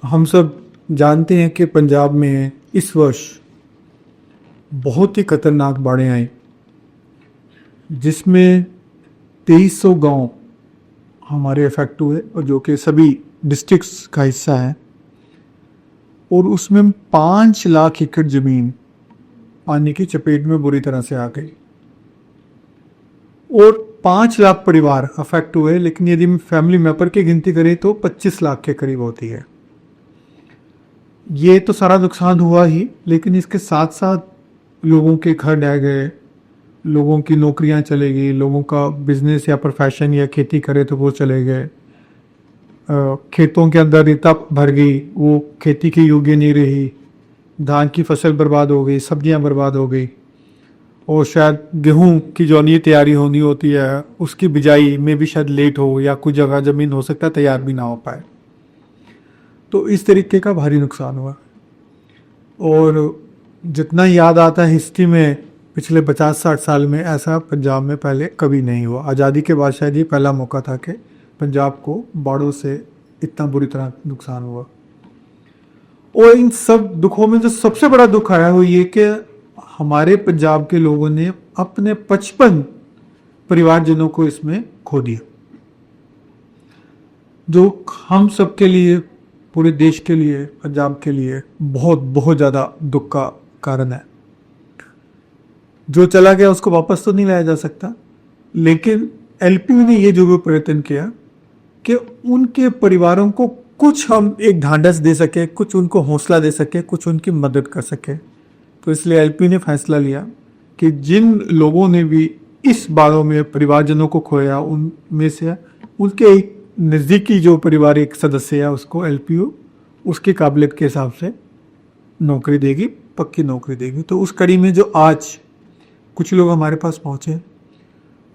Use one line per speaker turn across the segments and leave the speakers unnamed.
हम सब जानते हैं कि पंजाब में इस वर्ष बहुत ही खतरनाक बाढ़ें आई, जिसमें 2300 गांव हमारे अफेक्ट हुए और जो कि सभी डिस्ट्रिक्ट्स का हिस्सा है। और उसमें 5 लाख एकड़ ज़मीन पानी की चपेट में बुरी तरह से आ गई और 5 लाख परिवार अफेक्ट हुए। लेकिन यदि हम फैमिली मेंबर की गिनती करें तो 25 लाख के करीब होती है। ये तो सारा नुकसान हुआ ही, लेकिन इसके साथ साथ लोगों के घर ढह गए, लोगों की नौकरियां चले गई, लोगों का बिजनेस या प्रोफेशन या खेती करे तो वो चले गए। खेतों के अंदर रेता भर गई, वो खेती के योग्य नहीं रही। धान की फसल बर्बाद हो गई, सब्जियां बर्बाद हो गई और शायद गेहूं की जो नई तैयारी होनी होती है उसकी बिजाई में भी शायद लेट हो, या कुछ जगह ज़मीन हो सकता है तैयार भी ना हो पाए। तो इस तरीके का भारी नुकसान हुआ। और जितना याद आता है हिस्ट्री में, पिछले 50-60 साल में ऐसा पंजाब में पहले कभी नहीं हुआ। आज़ादी के बाद शायद ये पहला मौका था कि पंजाब को बाढ़ों से इतना बुरी तरह नुकसान हुआ। और इन सब दुखों में जो सबसे बड़ा दुख आया वो ये कि हमारे पंजाब के लोगों ने अपने 55 परिवारजनों को इसमें खो दिया, जो हम सब के लिए, पूरे देश के लिए, पंजाब के लिए बहुत बहुत ज़्यादा दुख का कारण है। जो चला गया उसको वापस तो नहीं लाया जा सकता, लेकिन एलपीयू ने ये जरूर प्रयत्न किया कि उनके परिवारों को कुछ हम एक ढांढस दे सके, कुछ उनको हौसला दे सके, कुछ उनकी मदद कर सके। तो इसलिए एलपीयू ने फैसला लिया कि जिन लोगों ने भी इस बाढ़ों में परिवारजनों को खोया, उनमें से उनके एक नज़दीकी जो पारिवारिक सदस्य है उसको एलपीयू उसकी काबिलियत के हिसाब से नौकरी देगी, पक्की नौकरी देगी। तो उस कड़ी में जो आज कुछ लोग हमारे पास पहुँचे,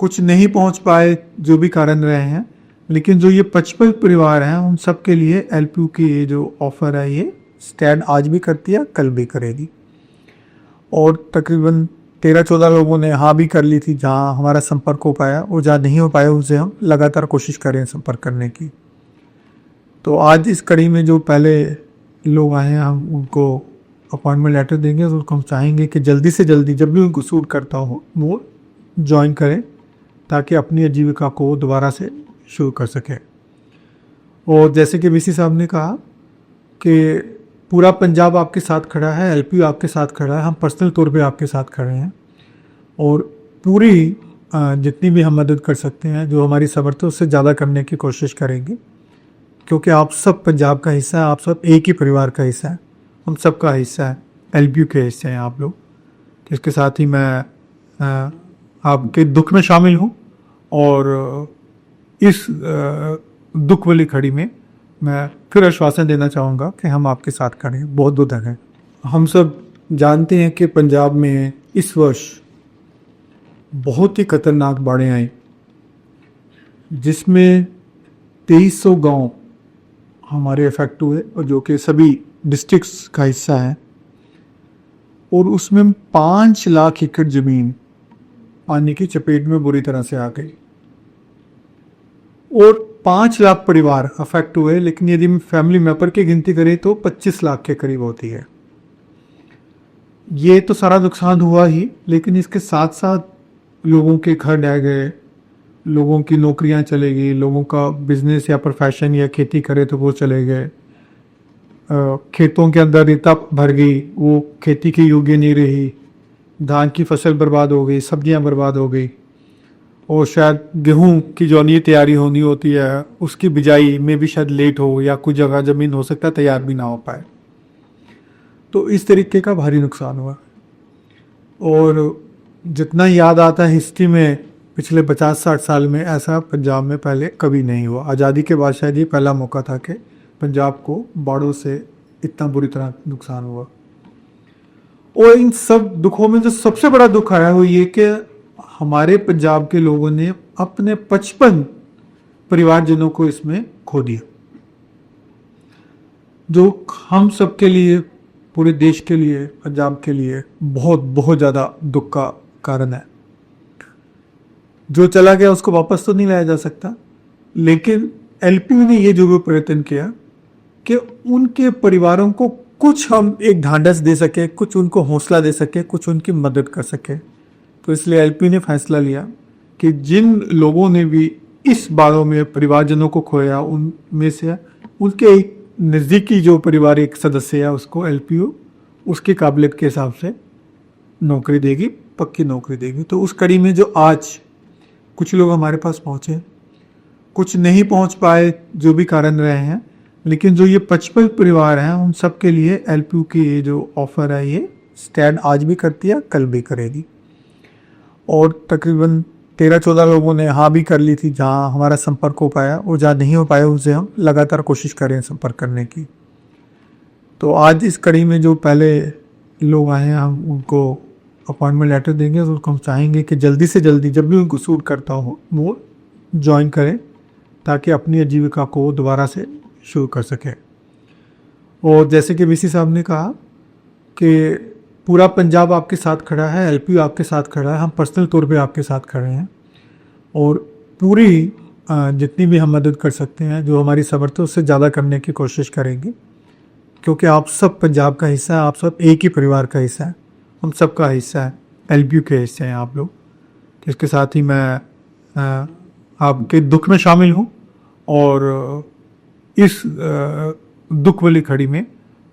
कुछ नहीं पहुँच पाए, जो भी कारण रहे हैं, लेकिन जो ये 55 परिवार हैं उन सब के लिए एलपीयू की ये जो ऑफ़र है ये स्टैंड आज भी करती है, कल भी करेगी। और तकरीबन 13-14 लोगों ने हाँ भी कर ली थी जहाँ हमारा संपर्क हो पाया, और जहाँ नहीं हो पाया उनसे हम लगातार कोशिश करें संपर्क करने की। तो आज इस कड़ी में जो पहले लोग आए हैं हम उनको अपॉइंटमेंट लेटर देंगे, और उसको हम चाहेंगे कि जल्दी से जल्दी जब भी उनको सूट करता हो वो ज्वाइन करें, ताकि अपनी आजीविका को दोबारा से शुरू कर सकें। और जैसे कि वीसी साहब ने कहा कि पूरा पंजाब आपके साथ खड़ा है, एलपीयू आपके साथ खड़ा है, हम पर्सनल तौर पे आपके साथ खड़े हैं और पूरी जितनी भी हम मदद कर सकते हैं, जो हमारी समर्थ है उससे ज़्यादा करने की कोशिश करेंगे, क्योंकि आप सब पंजाब का हिस्सा है, आप सब एक ही परिवार का हिस्सा है, हम सब का हिस्सा है, एलपीयू के हिस्से हैं आप लोग। इसके साथ ही मैं आपके दुख में शामिल हूँ, और इस दुख वाली खड़ी में मैं फिर आश्वासन देना चाहूँगा कि हम आपके साथ खड़े हैं। बहुत बहुत धन्यवाद। हम सब जानते हैं कि पंजाब में इस वर्ष बहुत ही खतरनाक बाढ़ें आई, जिसमें 2300 गांव हमारे अफेक्ट हुए और जो कि सभी डिस्ट्रिक्ट्स का हिस्सा है। और उसमें 5 लाख एकड़ ज़मीन पानी की चपेट में बुरी तरह से आ गई और 5 लाख परिवार अफेक्ट हुए। लेकिन यदि हम फैमिली मेंबर की गिनती करें तो 25 लाख के करीब होती है। ये तो सारा नुकसान हुआ ही, लेकिन इसके साथ साथ लोगों के घर ढह गए, लोगों की नौकरियां चले गई, लोगों का बिजनेस या प्रोफेशन या खेती करे तो वो चले गए। खेतों के अंदर रेता भर गई, वो खेती के योग्य नहीं रही। धान की फसल बर्बाद हो गई, सब्जियां बर्बाद हो गई और शायद गेहूं की जो नई तैयारी होनी होती है उसकी बिजाई में भी शायद लेट हो, या कुछ जगह ज़मीन हो सकता है तैयार भी ना हो पाए। तो इस तरीके का भारी नुकसान हुआ। और जितना याद आता है हिस्ट्री में, पिछले 50-60 साल में ऐसा पंजाब में पहले कभी नहीं हुआ। आज़ादी के बाद शायद ये पहला मौका था कि पंजाब को बाढ़ों से इतना बुरी तरह नुकसान हुआ। और इन सब दुखों में जो सबसे बड़ा दुख आया वो ये कि हमारे पंजाब के लोगों ने अपने 55 परिवारजनों को इसमें खो दिया, जो हम सब के लिए, पूरे देश के लिए, पंजाब के लिए बहुत बहुत ज़्यादा दुख का कारण है। जो चला गया उसको वापस तो नहीं लाया जा सकता, लेकिन एलपीयू ने ये जरूर प्रयत्न किया कि उनके परिवारों को कुछ हम एक ढांढस दे सके, कुछ उनको हौसला दे सके, कुछ उनकी मदद कर सके। तो इसलिए एलपी ने फैसला लिया कि जिन लोगों ने भी इस बारों में परिवारजनों को खोया, उनमें से उनके एक नज़दीकी जो पारिवारिक सदस्य है उसको एलपीयू उसकी काबिलियत के हिसाब से नौकरी देगी, पक्की नौकरी देगी। तो उस कड़ी में जो आज कुछ लोग हमारे पास पहुँचे, कुछ नहीं पहुँच पाए, जो भी कारण रहे हैं, लेकिन जो ये 55 परिवार हैं उन सब के लिए एलपीयू की ये जो ऑफ़र है ये स्टैंड आज भी करती है, कल भी करेगी। और तकरीबन 13-14 लोगों ने हाँ भी कर ली थी जहाँ हमारा संपर्क हो पाया, और जहाँ नहीं हो पाया उनसे हम लगातार कोशिश करें संपर्क करने की। तो आज इस कड़ी में जो पहले लोग आए हैं हम उनको अपॉइंटमेंट लेटर देंगे, और उनको हम चाहेंगे कि जल्दी से जल्दी जब भी उनको सूट करता हो वो ज्वाइन करें, ताकि अपनी आजीविका को दोबारा से शुरू कर सकें। और जैसे कि वीसी साहब ने कहा कि पूरा पंजाब आपके साथ खड़ा है, एलपीयू आपके साथ खड़ा है, हम पर्सनल तौर पे आपके साथ खड़े हैं, और पूरी जितनी भी हम मदद कर सकते हैं, जो हमारी समर्थ है उससे ज़्यादा करने की कोशिश करेंगे, क्योंकि आप सब पंजाब का हिस्सा है, आप सब एक ही परिवार का हिस्सा है, हम सब का हिस्सा है, एलपीयू के हिस्से हैं आप लोग। इसके साथ ही मैं आपके दुख में शामिल हूँ, और इस दुख वाली खड़ी में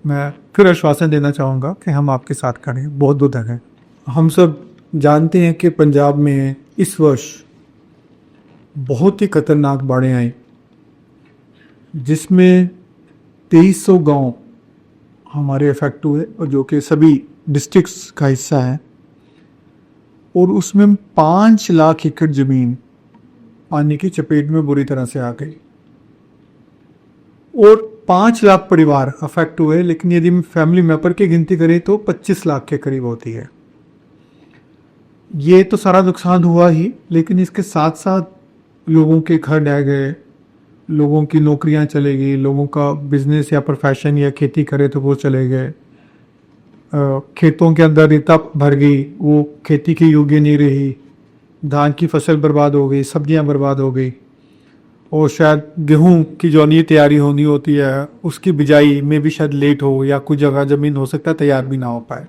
मैं फिर आश्वासन देना चाहूँगा कि हम आपके साथ खड़े हैं। बहुत बहुत धन्यवाद। हम सब जानते हैं कि पंजाब में इस वर्ष बहुत ही खतरनाक बाढ़ें आई, जिसमें 2300 गांव हमारे इफेक्ट हुए, और जो कि सभी डिस्ट्रिक्ट्स का हिस्सा है, और उसमें 5 लाख एकड़ ज़मीन पानी की चपेट में बुरी तरह से आ गई, और 5 लाख परिवार अफेक्ट हुए। लेकिन यदि फैमिली मेंबर की गिनती करें तो 25 लाख के करीब होती है। ये तो सारा नुकसान हुआ ही, लेकिन इसके साथ साथ लोगों के घर ढह गए, लोगों की नौकरियां चले गई, लोगों का बिजनेस या प्रोफेशन या खेती करे तो वो चले गए, खेतों के अंदर रेता भर गई, वो खेती के योग्य नहीं रही, धान की फसल बर्बाद हो गई, सब्जियां बर्बाद हो गई, और शायद गेहूं की जो नई तैयारी होनी होती है उसकी बिजाई में भी शायद लेट हो, या कुछ जगह ज़मीन हो सकता है तैयार भी ना हो पाए।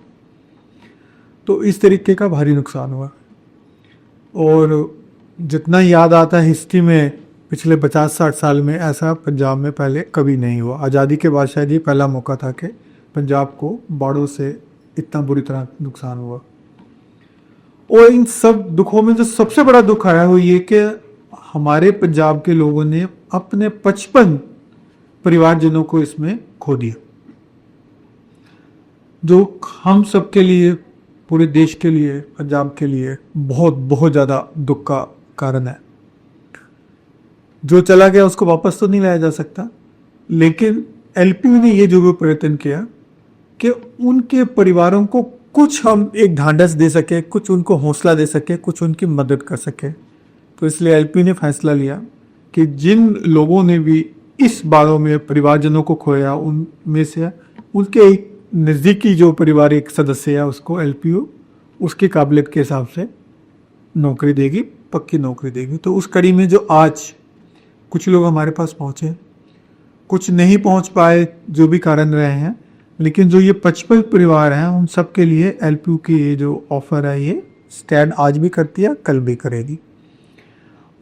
तो इस तरीके का भारी नुकसान हुआ। और जितना याद आता है हिस्ट्री में, पिछले 50-60 साल में ऐसा पंजाब में पहले कभी नहीं हुआ। आज़ादी के बाद शायद ये पहला मौका था कि पंजाब को बाढ़ों से इतना बुरी तरह नुकसान हुआ। और इन सब दुखों में जो सबसे बड़ा दुख आया वो ये कि हमारे पंजाब के लोगों ने अपने 55 परिवारजनों को इसमें खो दिया, जो हम सब के लिए, पूरे देश के लिए, पंजाब के लिए बहुत बहुत ज़्यादा दुख का कारण है। जो चला गया उसको वापस तो नहीं लाया जा सकता, लेकिन एलपीयू ने ये जो प्रयत्न किया कि उनके परिवारों को कुछ हम एक ढांढस दे सके, कुछ उनको हौसला दे सके, कुछ उनकी मदद कर सके। तो इसलिए एलपीयू ने फैसला लिया कि जिन लोगों ने भी इस बारों में परिवारजनों को खोया, उनमें से उनके एक नज़दीकी जो पारिवारिक सदस्य है उसको एलपीयू उसकी काबिलियत के हिसाब से नौकरी देगी, पक्की नौकरी देगी। तो उस कड़ी में जो आज कुछ लोग हमारे पास पहुँचे, कुछ नहीं पहुँच पाए, जो भी कारण रहे हैं, लेकिन जो ये 55 परिवार हैं उन सब के लिए एलपीयू की ये जो ऑफ़र है ये स्टैंड आज भी करती है, कल भी करेगी।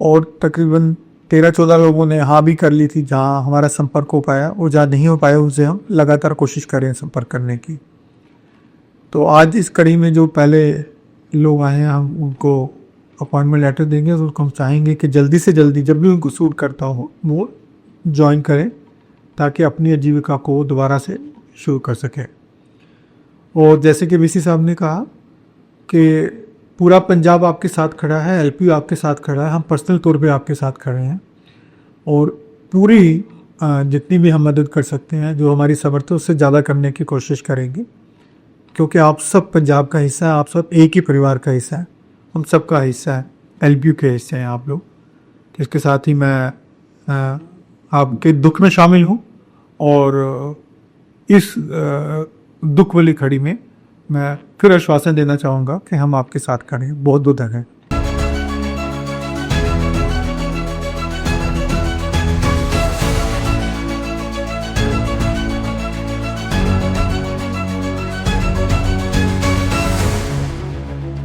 और तकरीबन 13-14 लोगों ने हाँ भी कर ली थी जहाँ हमारा संपर्क हो पाया, और जहाँ नहीं हो पाया उनसे हम लगातार कोशिश करें संपर्क करने की। तो आज इस कड़ी में जो पहले लोग आए हैं हम उनको अपॉइंटमेंट लेटर देंगे, और उनको हम चाहेंगे कि जल्दी से जल्दी जब भी उनको सूट करता हो वो ज्वाइन करें, ताकि अपनी आजीविका को दोबारा से शुरू कर सकें। और जैसे कि वीसी साहब ने कहा कि पूरा पंजाब आपके साथ खड़ा है, एलपीयू आपके साथ खड़ा है, हम पर्सनल तौर पे आपके साथ खड़े हैं, और पूरी जितनी भी हम मदद कर सकते हैं, जो हमारी समर्थ है उससे ज़्यादा करने की कोशिश करेंगे, क्योंकि आप सब पंजाब का हिस्सा है, आप सब एक ही परिवार का हिस्सा है, हम सब का हिस्सा है, एलपीयू के हिस्से हैं आप लोग। इसके साथ ही मैं आपके दुख में शामिल हूँ, और इस दुख वाली खड़ी में मैं फिर आश्वासन देना चाहूँगा कि हम आपके साथ खड़े हैं। बहुत बहुत धन्यवाद।